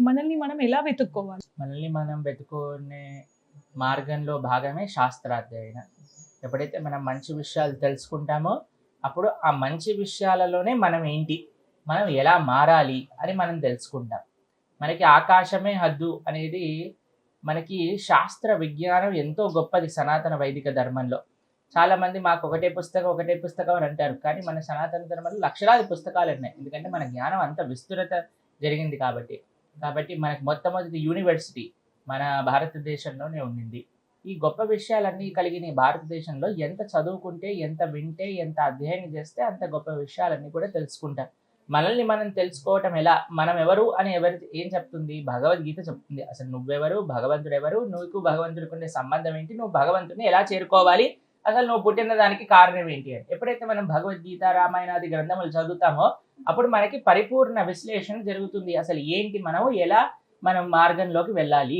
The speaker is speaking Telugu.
మనల్ని మనం ఎలా వెతుక్కోవాలి? మనల్ని మనం వెతుకునే మార్గంలో భాగమే శాస్త్రాధ్యయనం. ఎప్పుడైతే మనం మంచి విషయాలు తెలుసుకుంటామో, అప్పుడు ఆ మంచి విషయాలలోనే మనం ఏంటి, మనం ఎలా మారాలి అని మనం తెలుసుకుంటాం. మనకి ఆకాశమే హద్దు అనేది మనకి శాస్త్ర విజ్ఞానం ఎంతో గొప్పది సనాతన వైదిక ధర్మంలో. చాలామంది మాకు ఒకటే పుస్తకం అని అంటారు. కానీ మన సనాతన ధర్మంలో లక్షలాది పుస్తకాలున్నాయి. ఎందుకంటే మన జ్ఞానం అంత విస్తృత జరిగింది కాబట్టి. కాబట్టి మనకు మొట్టమొదటి యూనివర్సిటీ మన భారతదేశంలోనే ఉండింది. ఈ గొప్ప విషయాలన్నీ కలిగిన ఈ భారతదేశంలో ఎంత చదువుకుంటే, ఎంత వింటే, ఎంత అధ్యయనం చేస్తే అంత గొప్ప విషయాలన్నీ కూడా తెలుసుకుంటాం. మనల్ని మనం తెలుసుకోవటం ఎలా? మనం ఎవరు అని ఏం చెప్తుంది? భగవద్గీత చెప్తుంది. అసలు నువ్వెవరు? భగవంతుడెవరు? నీకు భగవంతుడికి ఉండే సంబంధం ఏంటి? నువ్వు భగవంతుడిని ఎలా చేరుకోవాలి? అసలు నువ్వు పుట్టిన దానికి కారణం ఏంటి అని. ఎప్పుడైతే మనం భగవద్గీత, రామాయణాది గ్రంథములు చదువుతామో అప్పుడు మనకి పరిపూర్ణ విశ్లేషణ జరుగుతుంది. అసలు ఏంటి, మనం ఎలా మనం మార్గంలోకి వెళ్ళాలి